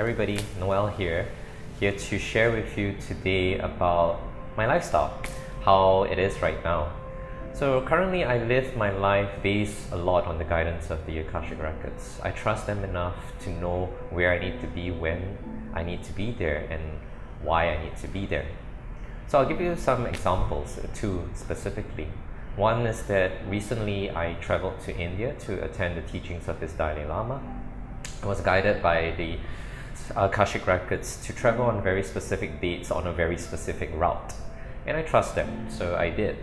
everybody, Noel here to share with you today about my lifestyle, how it is right now. So currently I live my life based a lot on the guidance of the Akashic records. I trust them enough to know where I need to be, when I need to be there, and why I need to be there. So I'll give you some examples, two specifically. One is that recently I traveled to India to attend the teachings of this Dalai Lama. I was guided by the Akashic records to travel on very specific dates on a very specific route. And I trust them, so I did.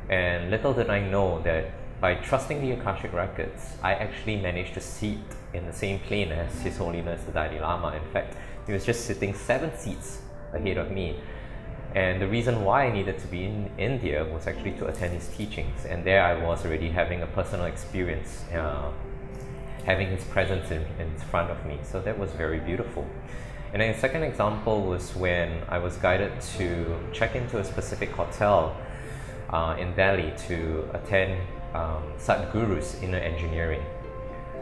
And little did I know that by trusting the Akashic records, I actually managed to sit in the same plane as His Holiness the Dalai Lama. In fact, he was just sitting 7 seats ahead of me. And the reason why I needed to be in India was actually to attend his teachings. And there I was already having a personal experience, having his presence in front of me. So that was very beautiful. And then the second example was when I was guided to check into a specific hotel in Delhi to attend Sadhguru's inner engineering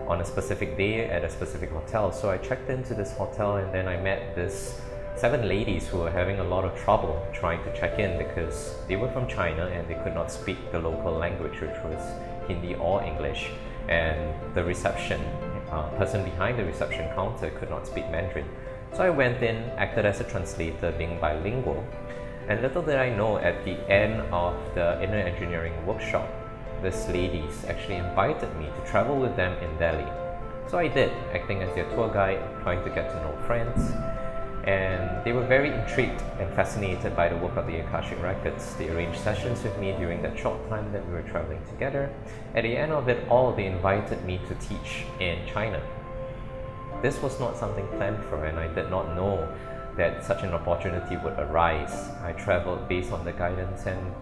on a specific day at a specific hotel. So I checked into this hotel and then I met this 7 ladies who were having a lot of trouble trying to check in because they were from China and they could not speak the local language, which was Hindi or English. And the reception, person behind the reception counter could not speak Mandarin. So I went in, acted as a translator, being bilingual. And little did I know, at the end of the inner engineering workshop, these ladies actually invited me to travel with them in Delhi. So I did, acting as their tour guide, trying to get to know friends. And they were very intrigued and fascinated by the work of the Akashic records. They arranged sessions with me during that short time that we were traveling together. At the end of it all, they invited me to teach in China. This was not something planned for, and I did not know that such an opportunity would arise. I traveled based on the guidance and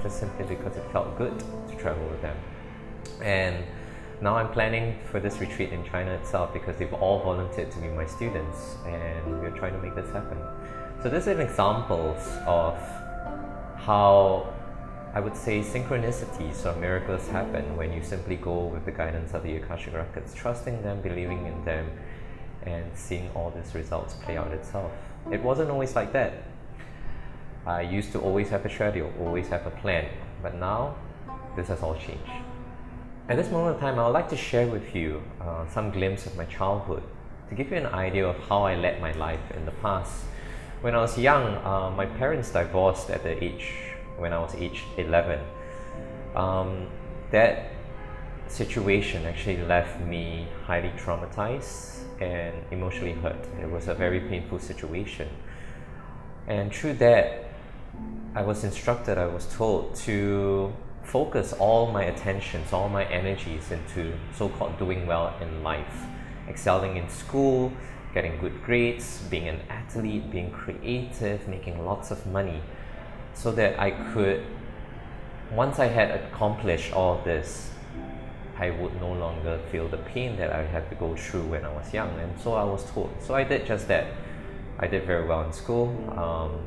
just simply because it felt good to travel with them. And now I'm planning for this retreat in China itself because they've all volunteered to be my students and we're trying to make this happen. So these are examples of how I would say synchronicities or miracles happen when you simply go with the guidance of the Akashic records, trusting them, believing in them, and seeing all these results play out itself. It wasn't always like that. I used to always have a schedule, always have a plan, but now this has all changed. At this moment in time, I would like to share with you some glimpse of my childhood to give you an idea of how I led my life in the past. When I was young, my parents divorced when I was age 11. That situation actually left me highly traumatized and emotionally hurt. It was a very painful situation. And through that, I was instructed, I was told to focus all my attentions, all my energies into so-called doing well in life, excelling in school, getting good grades, being an athlete, being creative, making lots of money, so that I could, once I had accomplished all this, I would no longer feel the pain that I had to go through when I was young. And so I was told. So I did just that. I did very well in school.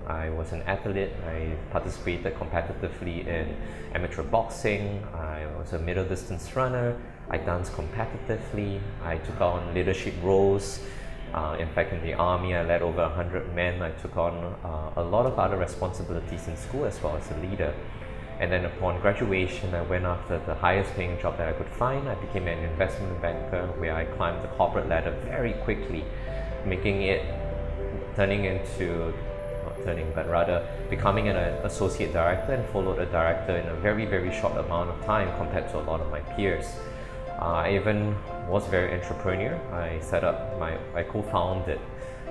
I was an athlete. I participated competitively in amateur boxing. I was a middle distance runner. I danced competitively. I took on leadership roles. In fact, in the army, I led over 100 men. I took on a lot of other responsibilities in school as well as a leader. And then upon graduation, I went after the highest paying job that I could find. I became an investment banker where I climbed the corporate ladder very quickly, becoming an associate director and followed a director in a very, very short amount of time compared to a lot of my peers. I even was very entrepreneurial. I co-founded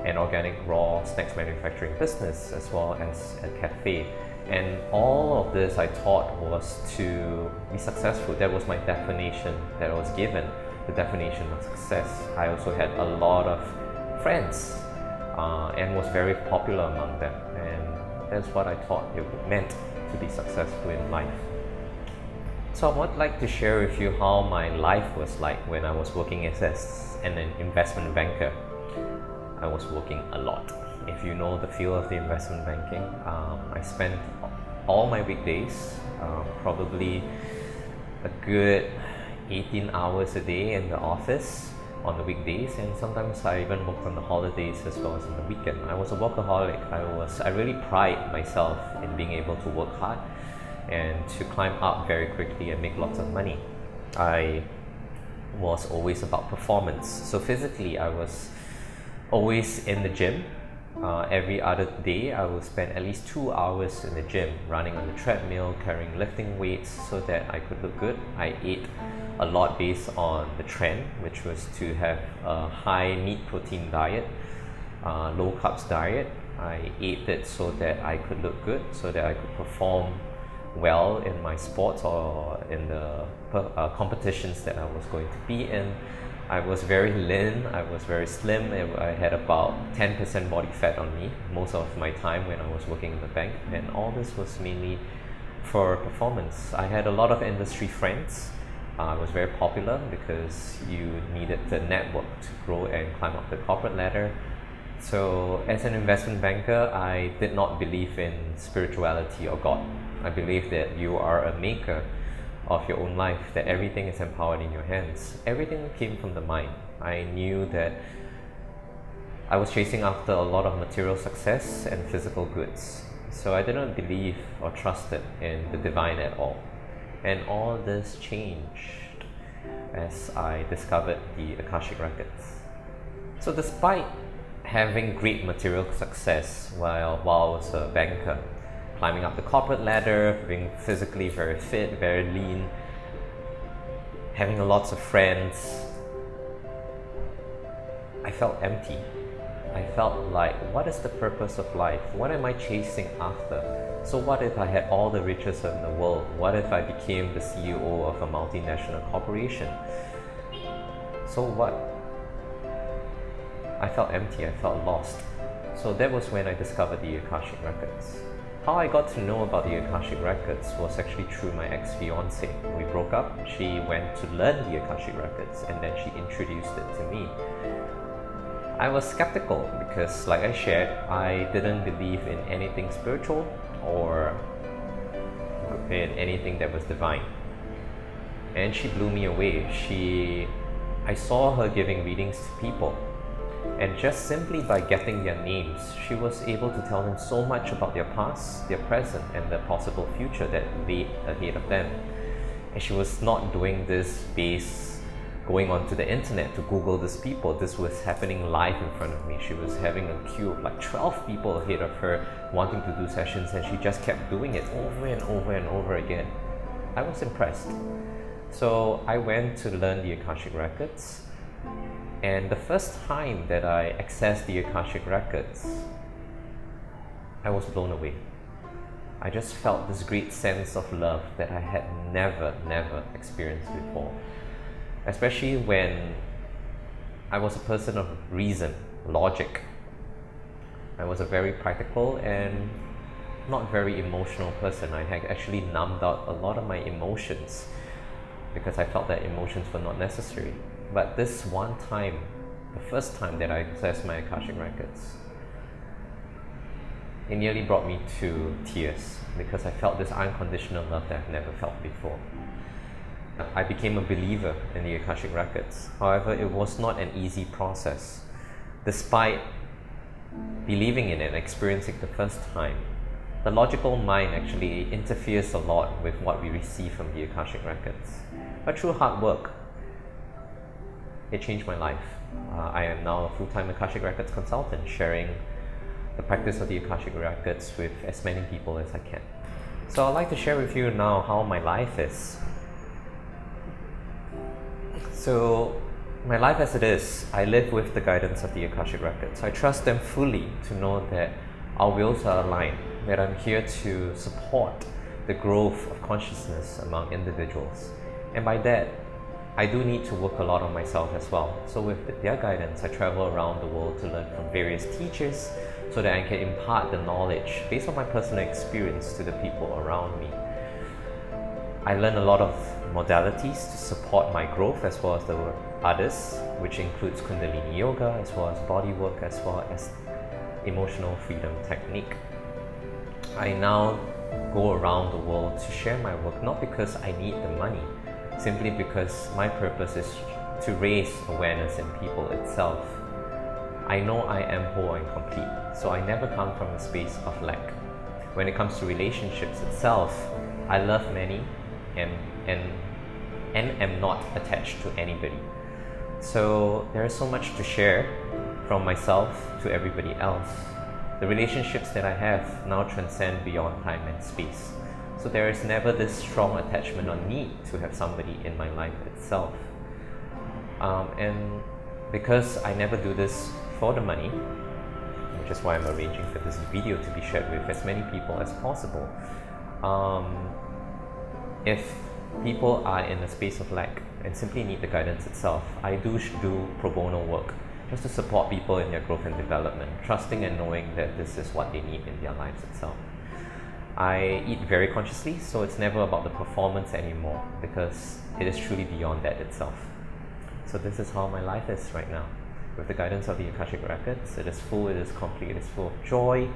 an organic raw snacks manufacturing business as well as a cafe. And all of this I thought was to be successful. That was my definition that I was given, the definition of success. I also had a lot of friends and was very popular among them. And that's what I thought it meant to be successful in life. So I would like to share with you how my life was like when I was working as an investment banker. I was working a lot. If you know the field of the investment banking, I spent all my weekdays, probably a good 18 hours a day in the office, on the weekdays, and sometimes I even worked on the holidays as well as on the weekend. I was a workaholic. I really pride myself in being able to work hard and to climb up very quickly and make lots of money. I was always about performance. So physically, I was always in the gym. Every other day, I would spend at least 2 hours in the gym, running on the treadmill, carrying lifting weights so that I could look good. I ate a lot based on the trend, which was to have a high meat protein diet, low carbs diet. I ate it so that I could look good, so that I could perform well in my sports or in the competitions that I was going to be in. I was very lean, I was very slim. I had about 10% body fat on me most of my time when I was working in the bank, and all this was mainly for performance. I had a lot of industry friends. I was very popular because you needed the network to grow and climb up the corporate ladder. So as an investment banker, I did not believe in spirituality or God. I believe that you are a maker of your own life, that everything is empowered in your hands. Everything came from the mind. I knew that I was chasing after a lot of material success and physical goods. So I didn't believe or trusted in the divine at all. And all this changed as I discovered the Akashic records. So despite having great material success while I was a banker, climbing up the corporate ladder, being physically very fit, very lean, having lots of friends, I felt empty. I felt like, what is the purpose of life? What am I chasing after? So what if I had all the riches in the world? What if I became the CEO of a multinational corporation? So what? I felt empty, I felt lost. So that was when I discovered the Akashic records. How I got to know about the Akashic records was actually through my ex-fiancée. We broke up, she went to learn the Akashic records, and then she introduced it to me. I was skeptical because, like I shared, I didn't believe in anything spiritual or in anything that was divine. And she blew me away. I saw her giving readings to people, and just simply by getting their names, she was able to tell them so much about their past, their present, and the possible future that lay ahead of them. And she was not doing this based going onto the internet to Google these people. This was happening live in front of me. She was having a queue of like 12 people ahead of her wanting to do sessions, and she just kept doing it over and over and over again. I was impressed. So I went to learn the Akashic records. And the first time that I accessed the Akashic records, I was blown away. I just felt this great sense of love that I had never experienced before. Especially when I was a person of reason, logic. I was a very practical and not very emotional person. I had actually numbed out a lot of my emotions because I felt that emotions were not necessary. But this one time, the first time that I accessed my Akashic records, it nearly brought me to tears because I felt this unconditional love that I've never felt before. I became a believer in the Akashic records. However, it was not an easy process. Despite believing in it and experiencing it the first time, the logical mind actually interferes a lot with what we receive from the Akashic records. But through hard work, it changed my life. I am now a full-time Akashic Records consultant, sharing the practice of the Akashic Records with as many people as I can. So I'd like to share with you now how my life is. So my life as it is, I live with the guidance of the Akashic Records. I trust them fully to know that our wills are aligned, that I'm here to support the growth of consciousness among individuals. And by that, I do need to work a lot on myself as well. So with their guidance, I travel around the world to learn from various teachers so that I can impart the knowledge based on my personal experience to the people around me. I learn a lot of modalities to support my growth as well as the others, which includes Kundalini Yoga, as well as body work, as well as emotional freedom technique. I now go around the world to share my work, not because I need the money, simply because my purpose is to raise awareness in people itself. I know I am whole and complete, so I never come from a space of lack. When it comes to relationships itself, I love many and am not attached to anybody. So there is so much to share from myself to everybody else. The relationships that I have now transcend beyond time and space. So there is never this strong attachment or need to have somebody in my life itself. And because I never do this for the money, which is why I'm arranging for this video to be shared with as many people as possible. If people are in a space of lack and simply need the guidance itself, I do pro bono work just to support people in their growth and development, trusting and knowing that this is what they need in their lives itself. I eat very consciously, so it's never about the performance anymore, because it is truly beyond that itself. So this is how my life is right now. With the guidance of the Akashic Records, it is full, it is complete, it is full of joy,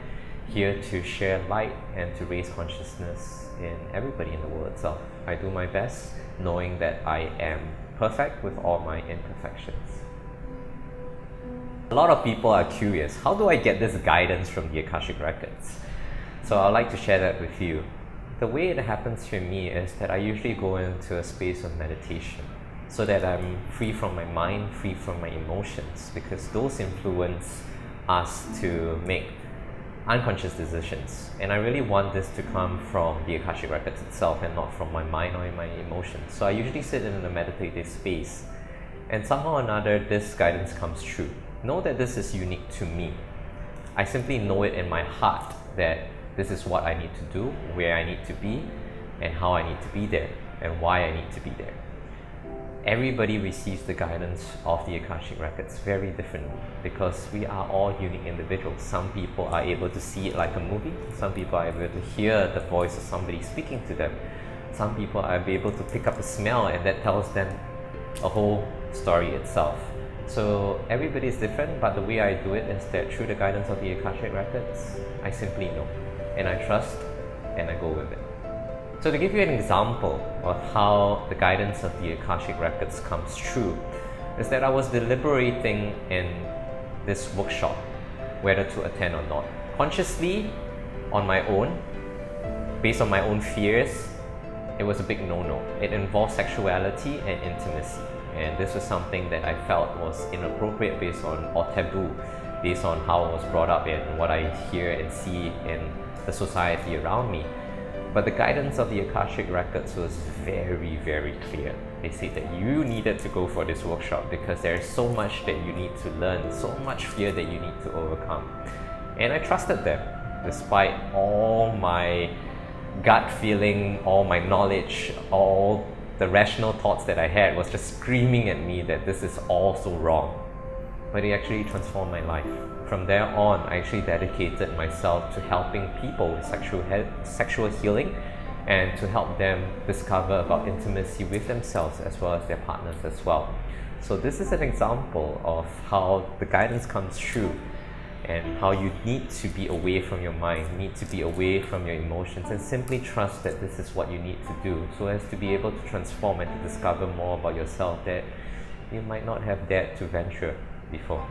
here to share light and to raise consciousness in everybody in the world itself. I do my best, knowing that I am perfect with all my imperfections. A lot of people are curious, how do I get this guidance from the Akashic Records? So I'd like to share that with you. The way it happens for me is that I usually go into a space of meditation so that I'm free from my mind, free from my emotions, because those influence us to make unconscious decisions. And I really want this to come from the Akashic Records itself and not from my mind or my emotions. So I usually sit in a meditative space, and somehow or another this guidance comes true. Know that this is unique to me. I simply know it in my heart that this is what I need to do, where I need to be, and how I need to be there, and why I need to be there. Everybody receives the guidance of the Akashic Records very differently, because we are all unique individuals. Some people are able to see it like a movie. Some people are able to hear the voice of somebody speaking to them. Some people are able to pick up a smell, and that tells them a whole story itself. So everybody is different, but the way I do it is that through the guidance of the Akashic Records, I simply know, and I trust, and I go with it. So to give you an example of how the guidance of the Akashic Records comes true, is that I was deliberating in this workshop whether to attend or not. Consciously, on my own, based on my own fears, it was a big no-no. It involved sexuality and intimacy. And this was something that I felt was inappropriate based on, or taboo, based on how I was brought up and what I hear and see in the society around me. But the guidance of the Akashic Records was very, very clear. They said that you needed to go for this workshop because there is so much that you need to learn, so much fear that you need to overcome. And I trusted them, despite all my gut feeling, all my knowledge, all the rational thoughts that I had was just screaming at me that this is all so wrong. But it actually transformed my life. From there on, I actually dedicated myself to helping people with sexual healing and to help them discover about intimacy with themselves as well as their partners as well. So this is an example of how the guidance comes true and how you need to be away from your mind, need to be away from your emotions, and simply trust that this is what you need to do so as to be able to transform and to discover more about yourself that you might not have dared to venture before.